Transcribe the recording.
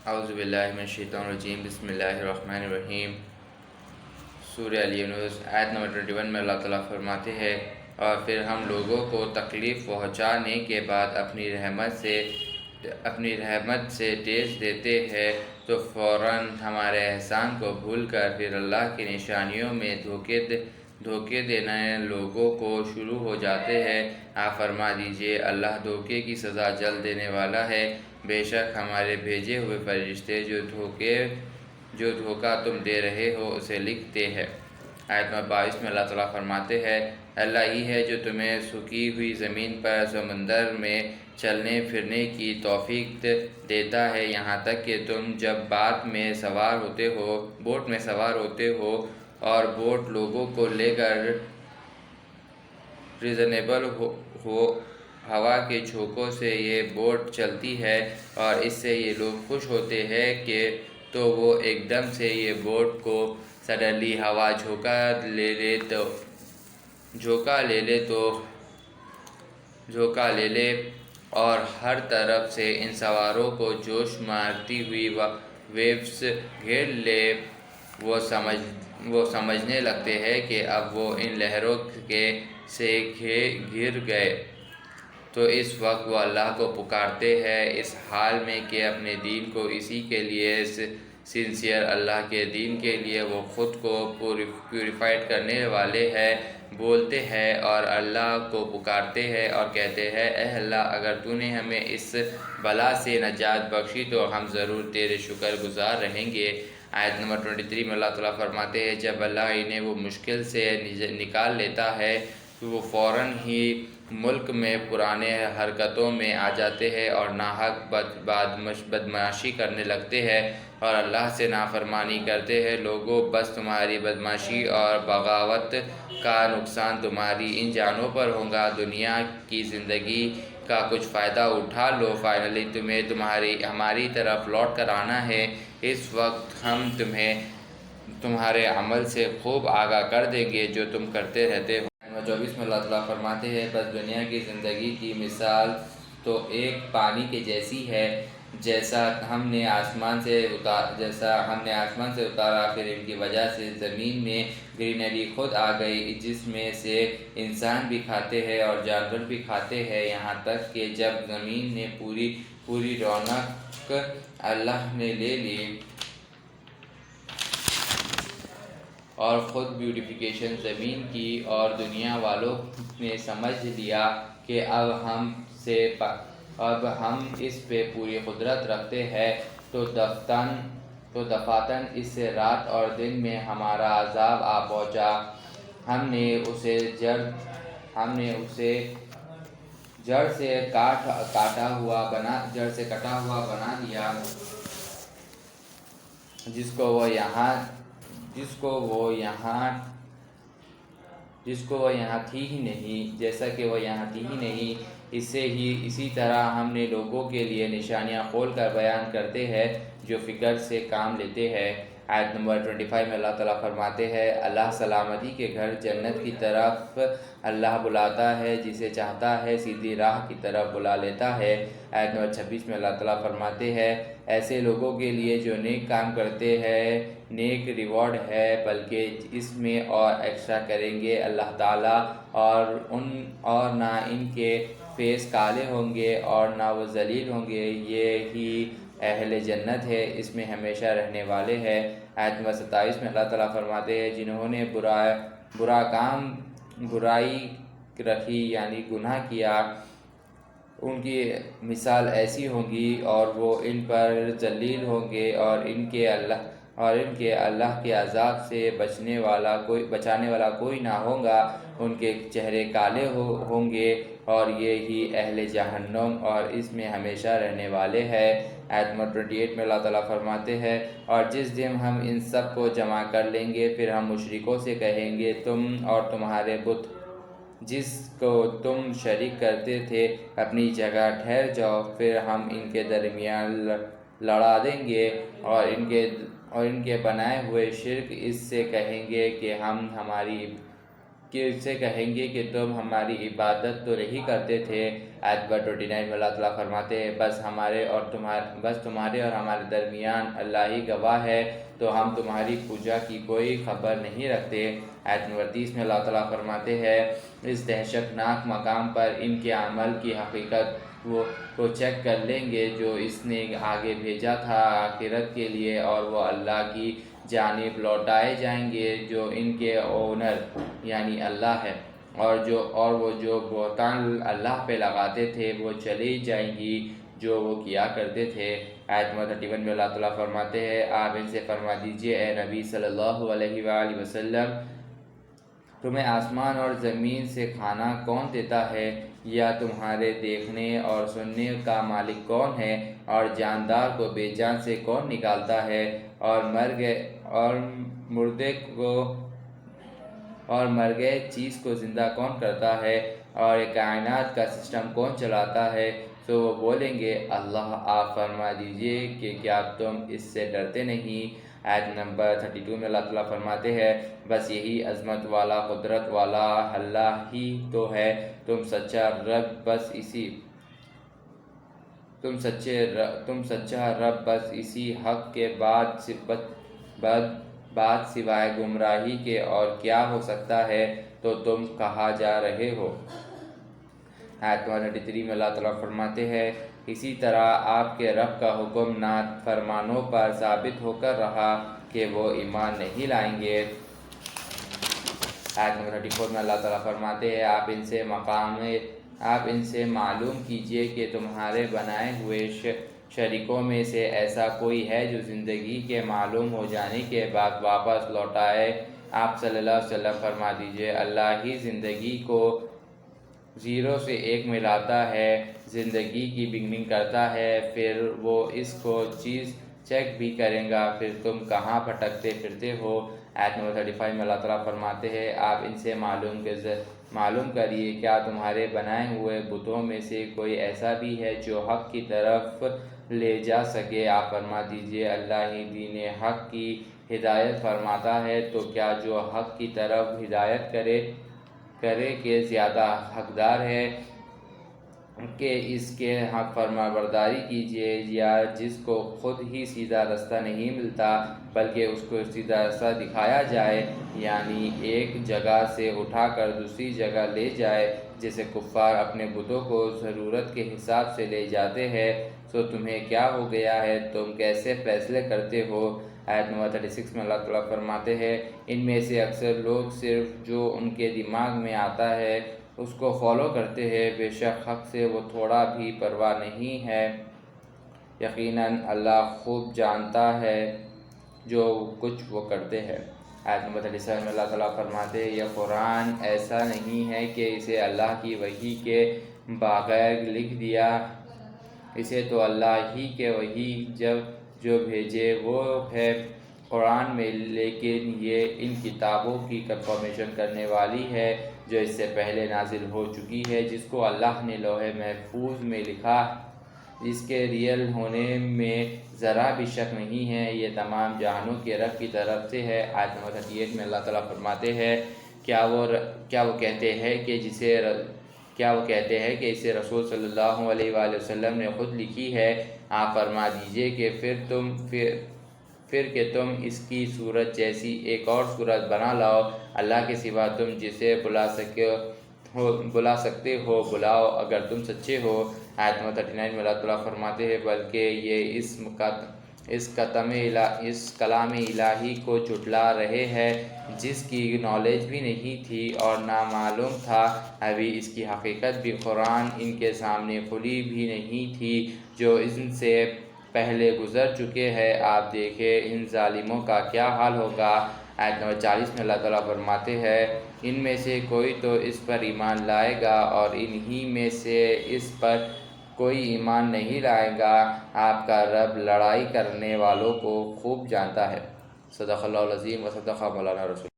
اعوذ باللہ من الشیطان الرجیم، بسم اللہ الرحمن الرحیم۔ سورہ یونس آیت نمبر 21 میں اللہ تعالیٰ فرماتے ہیں، اور پھر ہم لوگوں کو تکلیف پہنچانے کے بعد اپنی رحمت سے ٹیز دیتے ہیں تو فوراً ہمارے احسان کو بھول کر پھر اللہ کی نشانیوں میں دھوکے دینے لوگوں کو شروع ہو جاتے ہیں۔ آپ فرما دیجئے، اللہ دھوکے کی سزا جلد دینے والا ہے۔ بے شک ہمارے بھیجے ہوئے فرشتے جو دھوکہ تم دے رہے ہو اسے لکھتے ہیں۔ آیت نمبر 22 میں اللہ تعالیٰ فرماتے ہیں، اللہ ہی ہے جو تمہیں سوکھی ہوئی زمین پر سمندر میں چلنے پھرنے کی توفیق دیتا ہے، یہاں تک کہ تم جب بوٹ میں سوار ہوتے ہو اور بوٹ لوگوں کو لے کر ریزنیبل ہو، ہوا کے جھونکوں سے یہ بوٹ چلتی ہے اور اس سے یہ لوگ خوش ہوتے ہیں کہ تو وہ ایک دم سے یہ بوٹ کو سڈنلی ہوا جھونکا لے اور ہر طرف سے ان سواروں کو جوش مارتی ہوئی ویوز گھیر لے۔ وہ سمجھنے لگتے ہیں کہ اب وہ ان لہروں سے گھر گئے، تو اس وقت وہ اللہ کو پکارتے ہیں، اس حال میں کہ اپنے دین کو اسی کے لیے سنسیئر اللہ کے دین کے لیے وہ خود کو پیوریفائڈ کرنے والے ہیں، بولتے ہیں اور اللہ کو پکارتے ہیں اور کہتے ہیں، اے اللہ، اگر تو نے ہمیں اس بلا سے نجات بخشی تو ہم ضرور تیرے شکر گزار رہیں گے۔ آیت نمبر 23 میں اللہ تعالیٰ فرماتے ہیں، جب اللہ انہیں وہ مشکل سے نکال لیتا ہے تو وہ فوراً ہی ملک میں پرانے حرکتوں میں آ جاتے ہیں اور ناحق بدمعاشی کرنے لگتے ہیں اور اللہ سے نافرمانی کرتے ہیں۔ لوگوں، بس تمہاری بدمعاشی اور بغاوت کا نقصان تمہاری ان جانوں پر ہوگا۔ دنیا کی زندگی کا کچھ فائدہ اٹھا لو، فائنلی تمہیں ہماری طرف لوٹ کر آنا ہے، اس وقت ہم تمہیں تمہارے عمل سے خوب آگاہ کر دیں گے جو تم کرتے رہتے ہو۔ 24 میں اللہ تعالیٰ فرماتے ہیں، بس دنیا کی زندگی کی مثال تو ایک پانی کے جیسی ہے، جیسا ہم نے آسمان سے اتارا، پھر ان کی وجہ سے زمین میں گرینری خود آ گئی، جس میں سے انسان بھی کھاتے ہیں اور جانور بھی کھاتے ہیں، یہاں تک کہ جب زمین نے پوری رونق اللہ نے لے لی اور خود بیوٹیفیکیشن زمین کی، اور دنیا والوں نے سمجھ لیا کہ اب ہم اس پہ پوری قدرت رکھتے ہیں، تو دفاتن اس سے رات اور دن میں ہمارا عذاب آ پہنچا۔ ہم نے اسے جڑ سے کٹا ہوا بنا دیا، جس کو وہ یہاں تھی ہی نہیں، جیسا کہ وہ یہاں تھی ہی نہیں، اسی طرح ہم نے لوگوں کے لیے نشانیاں کھول کر بیان کرتے ہیں جو فکر سے کام لیتے ہیں۔ آیت نمبر 25 میں اللہ تعالیٰ فرماتے ہیں، اللہ سلامتی کے گھر جنت کی طرف اللہ بلاتا ہے، جسے چاہتا ہے سیدھی راہ کی طرف بلا لیتا ہے۔ آیت نمبر 26 میں اللہ تعالیٰ فرماتے ہیں، ایسے لوگوں کے لیے جو نیک کام کرتے ہیں نیک ریوارڈ ہے، بلکہ اس میں اور ایکسٹرا کریں گے اللہ تعالیٰ، اور نہ ان کے فیس کالے ہوں گے اور نہ وہ ذلیل ہوں گے، یہ ہی اہل جنت ہے، اس میں ہمیشہ رہنے والے ہیں۔ آیت نمبر 27 میں اللہ تعالیٰ فرماتے ہیں، جنہوں نے برائی رکھی یعنی گناہ کیا، ان کی مثال ایسی ہوگی اور وہ ان پر ذلیل ہوں گے اور ان کے اللہ کے عذاب سے بچانے والا کوئی نہ ہوگا، ان کے چہرے کالے ہوں گے اور یہ ہی اہل جہنم اور اس میں ہمیشہ رہنے والے ہیں۔ آیت نمبر 28 میں اللہ تعالیٰ فرماتے ہیں، اور جس دن ہم ان سب کو جمع کر لیں گے پھر ہم مشرکوں سے کہیں گے، تم اور تمہارے بت جس کو تم شریک کرتے تھے اپنی جگہ ٹھہر جاؤ، پھر ہم ان کے درمیان لڑا دیں گے اور ان کے بنائے ہوئے شرک اس سے کہیں گے کہ کہ اس سے کہیں گے کہ تم ہماری عبادت تو نہیں کرتے تھے۔ آیت نمبر 29 میں اللہ تعالیٰ فرماتے ہیں بس تمہارے اور ہمارے درمیان اللہ ہی گواہ ہے، تو ہم تمہاری پوجا کی کوئی خبر نہیں رکھتے۔ آیت نمبر 30 میں اللہ تعالیٰ فرماتے ہیں اس دہشتناک مقام پر ان کے عمل کی حقیقت کو چیک کر لیں گے جو اس نے آگے بھیجا تھا آخرت کے لیے، اور وہ اللہ کی جانب لوٹائے جائیں گے جو ان کے اونر یعنی اللہ ہے، اور وہ جو بہتان اللہ پہ لگاتے تھے وہ چلی جائیں گی جو وہ کیا کرتے تھے۔ آیت نمبر 31 میں اللہ تعالیٰ فرماتے ہیں آپ ان سے فرما دیجئے اے نبی صلی اللہ علیہ وآلہ وسلم تمہیں آسمان اور زمین سے کھانا کون دیتا ہے، یا تمہارے دیکھنے اور سننے کا مالک کون ہے، اور جاندار کو بے جان سے کون نکالتا ہے، اور مر گئے چیز کو زندہ کون کرتا ہے، اور کائنات کا سسٹم کون چلاتا ہے، تو وہ بولیں گے اللہ۔ آپ فرما دیجئے کہ کیا تم اس سے ڈرتے نہیں۔ آیت نمبر 32 میں اللہ تعالیٰ فرماتے ہیں بس یہی عظمت والا قدرت والا اللہ ہی تو ہے، تم سچا رب بس اسی حق کے بعد سوائے گمراہی کے اور کیا ہو سکتا ہے، تو تم کہاں جا رہے ہو۔ آیت 133 میں اللہ تعالیٰ فرماتے ہیں اسی طرح آپ کے رب کا حکم نافرمانوں پر ثابت ہو کر رہا کہ وہ ایمان نہیں لائیں گے۔ آیت نمبر 34 میں اللہ تعالیٰ فرماتے ہیں آپ ان سے معلوم کیجئے کہ تمہارے بنائے ہوئے شریکوں میں سے ایسا کوئی ہے جو زندگی کے معلوم ہو جانے کے بعد واپس لوٹائے۔ آپ صلی اللہ علیہ وسلم فرما دیجئے اللہ ہی زندگی کو 0 سے 1 میں لاتا ہے، زندگی کی بگننگ کرتا ہے، پھر وہ اس کو چیز چیک بھی کرے گا، پھر تم کہاں بھٹکتے پھرتے ہو۔ آیت نمبر 35 میں اللہ تعالیٰ فرماتے ہیں آپ ان سے معلوم کریے کیا تمہارے بنائے ہوئے بتوں میں سے کوئی ایسا بھی ہے جو حق کی طرف لے جا سکے۔ آپ فرما دیجئے اللہ ہی دین حق کی ہدایت فرماتا ہے، تو کیا جو حق کی طرف ہدایت کرے کہ زیادہ حقدار ہے کہ اس کے حق فرما برداری کیجیے، یا جس کو خود ہی سیدھا رستہ نہیں ملتا بلکہ اس کو سیدھا رستہ دکھایا جائے، یعنی ایک جگہ سے اٹھا کر دوسری جگہ لے جائے، جیسے کفار اپنے بتوں کو ضرورت کے حساب سے لے جاتے ہیں۔ تو تمہیں کیا ہو گیا ہے، تم کیسے فیصلے کرتے ہو۔ آیت نمبر 36 میں اللہ تعالیٰ فرماتے ہیں ان میں سے اکثر لوگ صرف جو ان کے دماغ میں آتا ہے اس کو فالو کرتے ہیں، بے شک حق سے وہ تھوڑا بھی پرواہ نہیں ہے، یقیناً اللہ خوب جانتا ہے جو کچھ وہ کرتے ہیں۔ آیت نمبر 37 میں اللہ تعالیٰ فرماتے ہیں یہ قرآن ایسا نہیں ہے کہ اسے اللہ کی وحی کے بغیر لکھ دیا، اسے تو اللہ ہی کے وحی جو بھیجے وہ ہے قرآن میں، لیکن یہ ان کتابوں کی کنفرمیشن کرنے والی ہے جو اس سے پہلے نازل ہو چکی ہے، جس کو اللہ نے لوح محفوظ میں لکھا، جس کے ریئل ہونے میں ذرا بھی شک نہیں ہے، یہ تمام جہانوں کے رب کی طرف سے ہے۔ آیت نمبر 38 میں اللہ تعالیٰ فرماتے ہیں کیا وہ کہتے ہیں کہ اسے رسول صلی اللہ علیہ وآلہ وسلم نے خود لکھی ہے۔ آپ فرما دیجئے کہ پھر کہ تم اس کی صورت جیسی ایک اور صورت بنا لاؤ، اللہ کے سوا تم جسے بلا سکتے ہو بلاؤ اگر تم سچے ہو۔ آیت نمبر 39 میں اللہ تعالیٰ فرماتے ہیں بلکہ یہ اس کلام الہی کو جھٹلا رہے ہیں جس کی نالج بھی نہیں تھی اور نہ معلوم تھا، ابھی اس کی حقیقت بھی قرآن ان کے سامنے کھلی بھی نہیں تھی جو ان سے پہلے گزر چکے ہیں، آپ دیکھیں ان ظالموں کا کیا حال ہوگا۔ آیت نمبر 40 میں اللہ تعالیٰ فرماتے ہیں ان میں سے کوئی تو اس پر ایمان لائے گا اور انہی میں سے اس پر کوئی ایمان نہیں لائے گا، آپ کا رب لڑائی کرنے والوں کو خوب جانتا ہے۔ صدق اللہ العظیم و صدق مولانا رسول